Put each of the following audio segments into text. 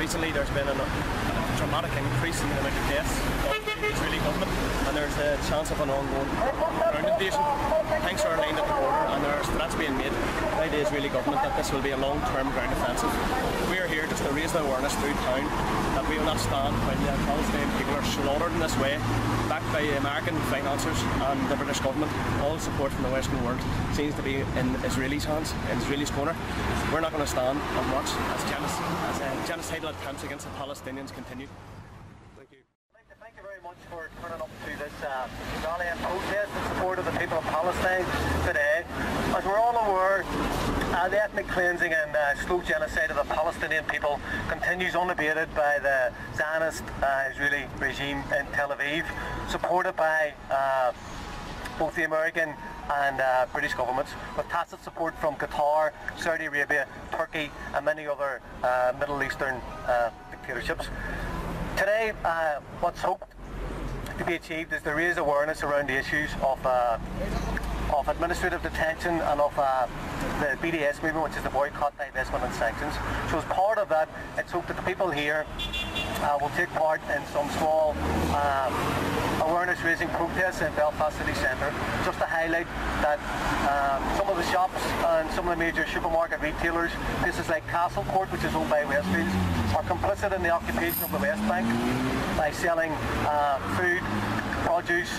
recently there's been a dramatic increase in the amount of deaths of the Israeli government, and there's a chance of an ongoing ground invasion. Tanks are lined at the border, and there's threats being made by the Israeli government that this will be a long-term ground offensive. We are here just to raise the awareness through town that we will not stand when the Palestinian people are slaughtered in this way, backed by American financiers and the British government. All support from the Western world seems to be in Israelis' hands, in Israelis' corner. We're not going to stand and watch as genocidal attempts against the Palestinians continue. Thank you. Thank you very much for turning up to this rally and protest in support of the people of Palestine today. As we're all aware, the ethnic cleansing and slow genocide of the Palestinian people continues unabated by the Zionist Israeli regime in Tel Aviv, supported by both the American and British governments, with tacit support from Qatar, Saudi Arabia, Turkey and many other Middle Eastern dictatorships. Today, what's hoped to be achieved is to raise awareness around the issues of administrative detention and of the BDS movement, which is the boycott, divestment and sanctions. So as part of that, it's hoped that the people here will take part in some small awareness-raising protests in Belfast city centre, just to highlight that some of the shops and some of the major supermarket retailers, places like Castlecourt, which is owned by Westfields, are complicit in the occupation of the West Bank by selling food, produce,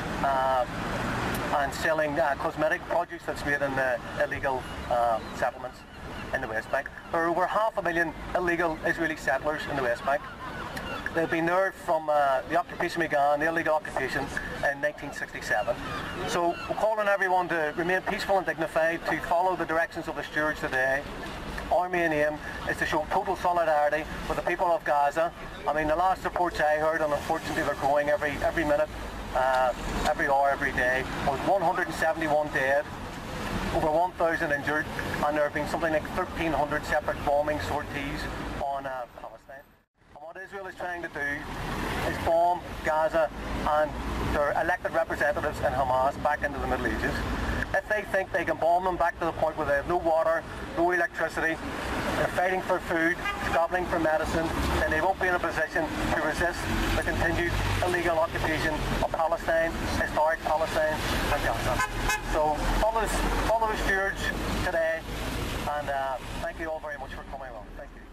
and selling cosmetic produce that's made in the illegal settlements in the West Bank. There are over 500,000 illegal Israeli settlers in the West Bank. They've been there from the occupation began, the illegal occupation, in 1967. So we're calling on everyone to remain peaceful and dignified, to follow the directions of the stewards today. Our main aim is to show total solidarity with the people of Gaza. I mean, the last reports I heard, and unfortunately they're growing every minute, every hour, every day, was 171 dead, over 1,000 injured, and there have been something like 1,300 separate bombing sorties on Palestine. And what Israel is trying to do is bomb Gaza and their elected representatives in Hamas back into the Middle Ages. If they think they can bomb them back to the point where they have no water, no electricity, they're fighting for food, scrabbling for medicine, then they won't be in a position to resist the continued illegal occupation of Palestine, historic Palestine and Gaza. So follow the stewards today, and thank you all very much for coming along. Thank you.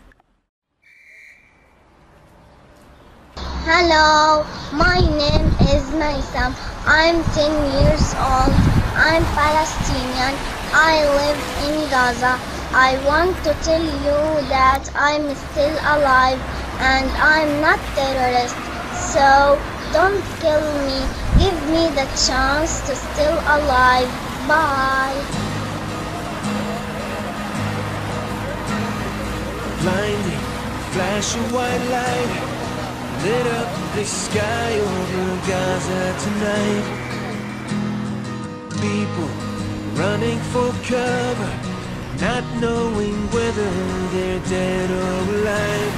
Hello, my name is Maysam. I'm 10 years old. I'm Palestinian. I live in Gaza. I want to tell you that I'm still alive and I'm not terrorist. So don't kill me. Give me the chance to still alive. Bye. Blinding flash of white light lit up the sky over Gaza tonight. People running for cover, not knowing whether they're dead or alive.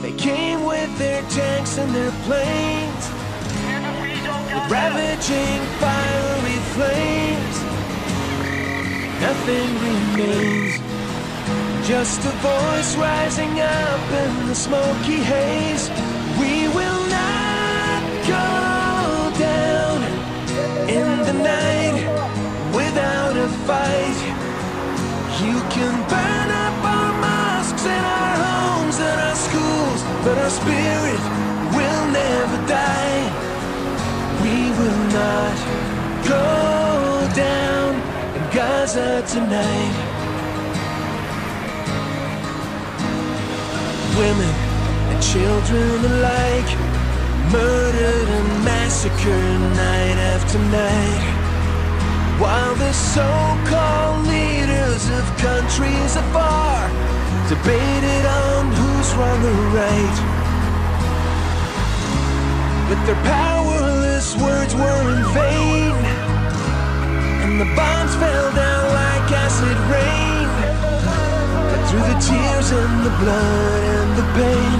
They came with their tanks and their planes, with ravaging fiery flames. Nothing remains, just a voice rising up in the smoky haze. We will not go down in the night without a fight. You can burn up our mosques and our homes and our schools, but our spirit will never die. We will not go down in Gaza tonight. Women and children alike, murdered and massacred night after night, while the so-called leaders of countries afar debated on who's wrong or right. But their powerless words were in vain, and the bombs fell down like acid rain. But through the tears and the blood and the pain,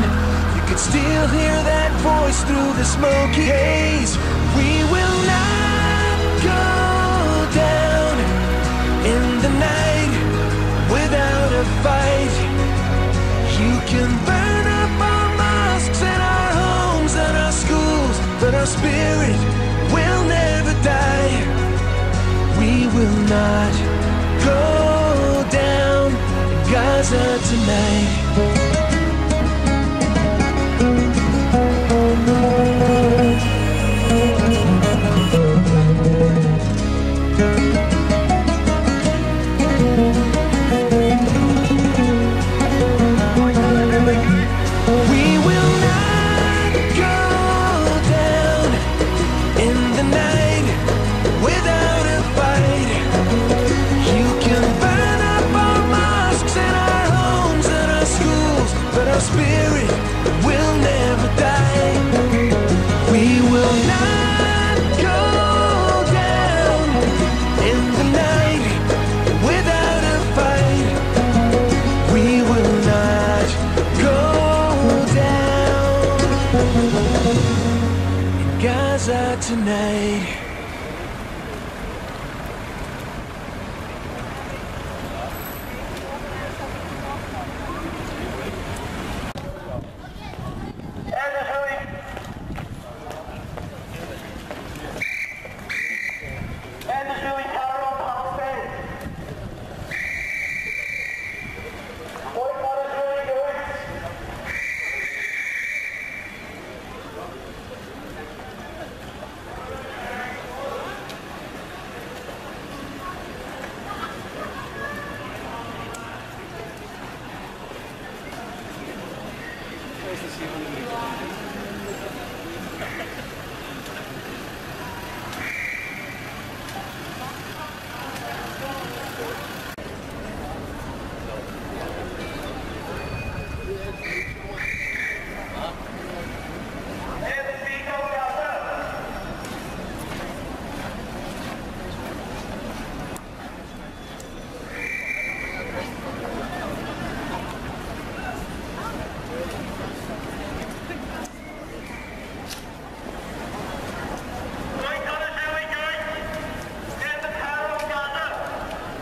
you could still hear that voice through the smoky haze. We will not go down in the night without a fight. can burn up our mosques and our homes and our schools, but our spirit will never die. We will not go down in Gaza tonight. Spirit will never die. We will not go down in the night without a fight. We will not go down in Gaza tonight.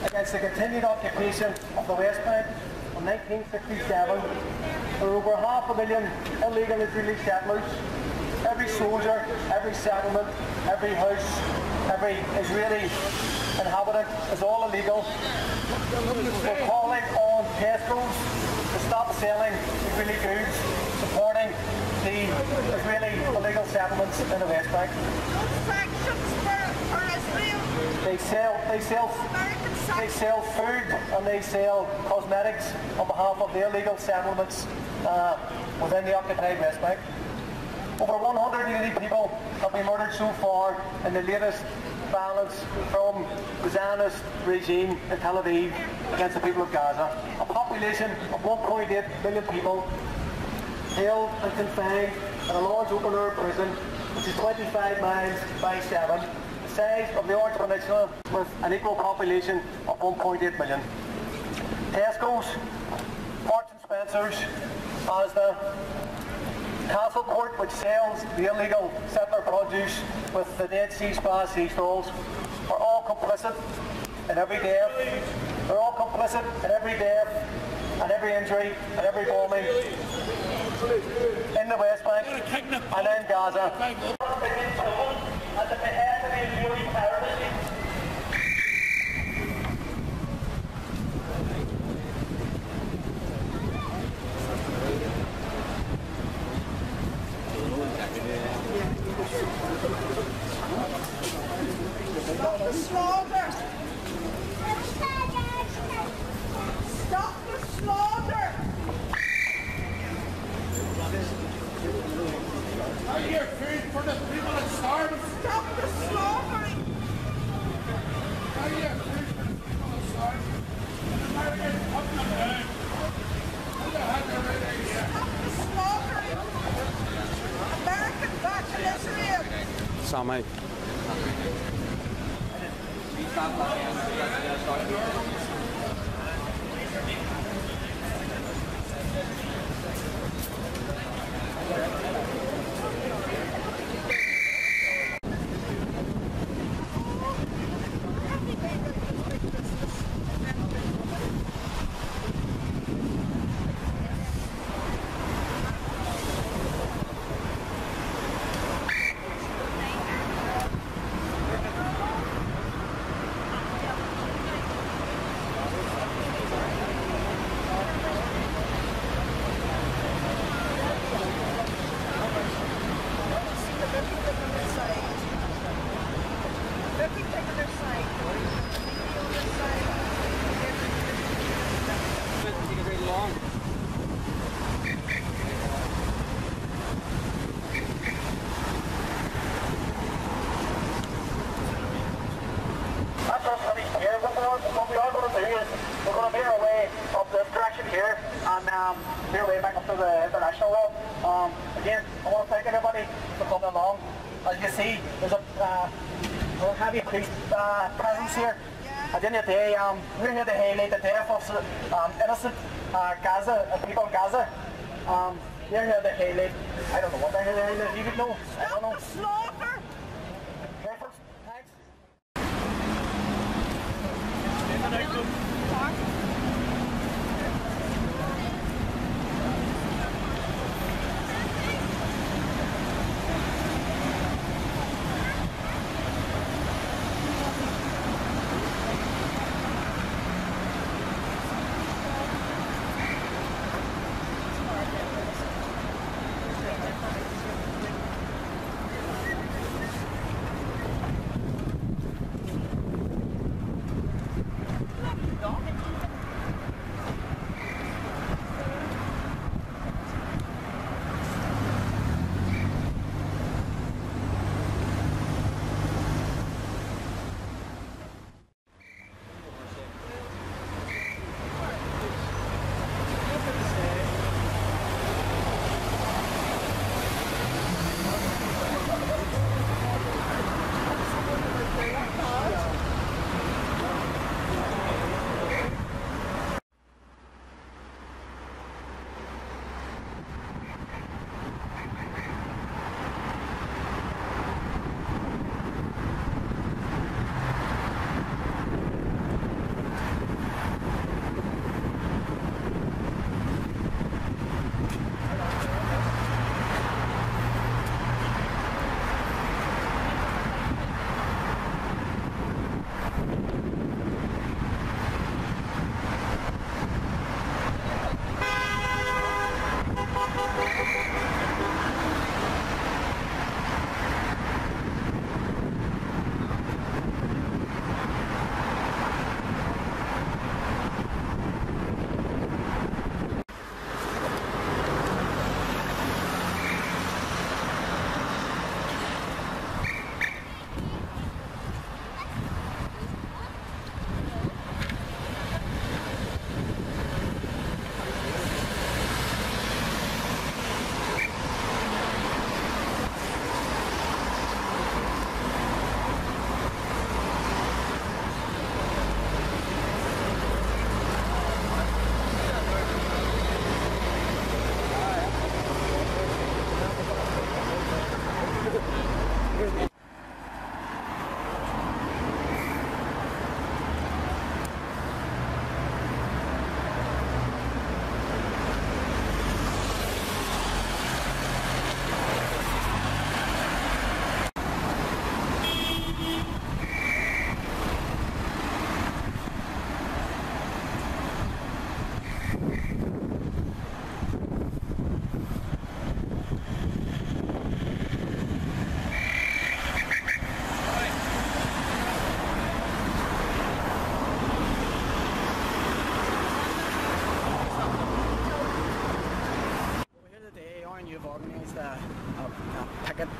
Against the continued occupation of the West Bank in 1967, there were over 500,000 illegal Israeli settlers. Every soldier, every settlement, every house, every Israeli inhabitant is all illegal. We're calling on Tesco's to stop selling Israeli goods, supporting the Israeli illegal settlements in the West Bank. Sanctions for Israel. They sell food and they sell cosmetics on behalf of the illegal settlements within the occupied West Bank. Over 180 people have been murdered so far in the latest violence from the Zionist regime in Tel Aviv against the people of Gaza. A population of 1.8 million people held and confined in a large open-air prison which is 25 miles by 7. Size of the Orange Peninsula with an equal population of 1.8 million. Tesco's, Marks and Spencer's, Asda, Castle Court, which sells the illegal settler produce with the Dead Sea Spa sea stalls, are all complicit in every death. They're all complicit in every death and every injury and every bombing in the West Bank and in Gaza. At the behest of the Israeli terrorists. Stop the slaughter! Stop the slaughter! I hear food for the people that starve. Stop the slaughtering! I hear food for the people that starve. Americans putting them down. Who the heck are they here? Stop the slaughtering! American back in Israel! Sammy. and their way back up to the international wall. Again, I want to thank everybody for coming along. As you see, there's a heavy police presence here. At the end of the day, we're here to highlight the death of innocent Gaza, people in Gaza. They're here to highlight, I don't know what they're here to highlight, you would know, I don't know. Slaughter! Thanks.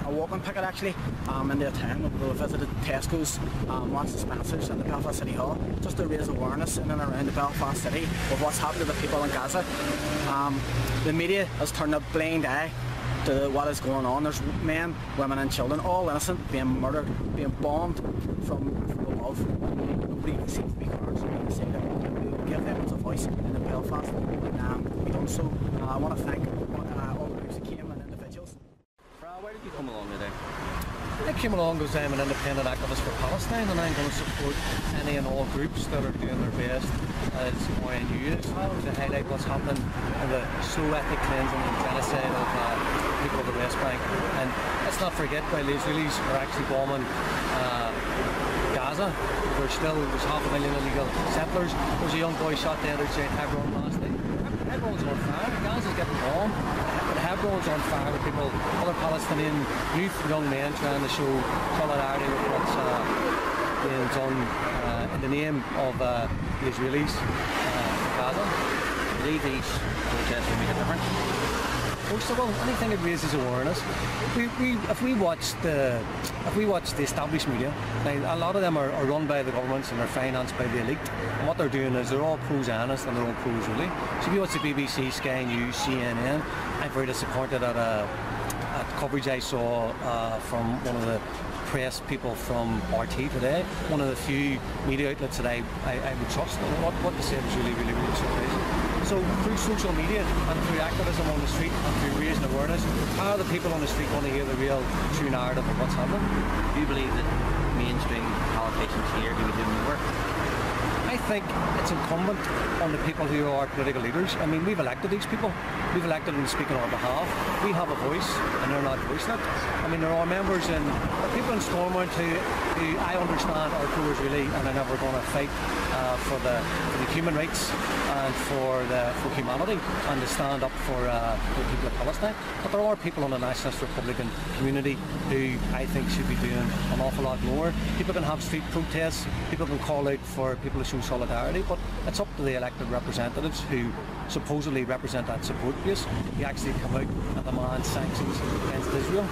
a walking picket actually in the town. We visited Tesco's, Marks and Spencer's and the Belfast City Hall just to raise awareness in and around the Belfast city of what's happening to the people in Gaza. The media has turned a blind eye to what is going on. There's men, women and children, all innocent, being murdered, being bombed from above. Nobody seems to be heard, so we say that we will give them a voice in the Belfast, and we done so. I want to thank all the groups that came and individuals. Where did you come along today? I came along because I'm an independent activist for Palestine, and I'm going to support any and all groups that are doing their best as RNU as well to highlight what's happening in the slow ethnic cleansing and genocide of people of the West Bank. And let's not forget, while the Israelis are actually bombing Gaza, there's 500,000 illegal settlers. There was a young boy shot dead outside Hebron last night. Hebron's on fire. Gaza's getting bombed. Hebron's on fire with people, other Palestinian youth, young men trying to show solidarity with what's being done in the name of the Israelis in Gaza. Do you believe these protests will make a difference? postable. Anything that raises awareness. If we watch the established media, now a lot of them are run by the governments and they're financed by the elite. And what they're doing is they're all pro-Zionist and they're all pro-Israeli. So if you watch the BBC, Sky News, CNN, I'm very disappointed at coverage I saw from one of the press people from RT today, one of the few media outlets that I would trust. And what they said was really surprising. So through social media and through activism on the street and through raising awareness, how are the people on the street going to hear the real true narrative of what's happening? Do you believe that mainstream politicians here do doing the work? I think it's incumbent on the people who are political leaders. I mean, we've elected these people. We've elected them to speak on our behalf. We have a voice, and they're not voicing it. I mean, there are members and people in Stormont who I understand are pro-Israeli and are never going to fight for the human rights and for humanity and to stand up for the people of Palestine. But there are people in the nationalist Republican community who I think should be doing an awful lot more. People can have street protests. People can call out for people to show solidarity, but it's up to the elected representatives who supposedly represent that support base who actually come out and demand sanctions against Israel,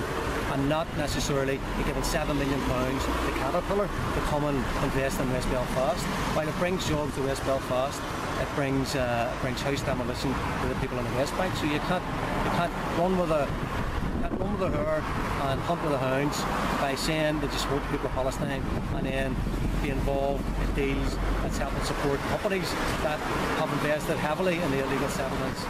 and not necessarily giving £7 million to Caterpillar to come and invest in West Belfast. While it brings jobs to West Belfast, it brings house demolition to the people in the West Bank. So you can't run with a hare and hunt with the hounds by saying that you support the people of Palestine and then be involved in deals that's helping support companies that have invested heavily in the illegal settlements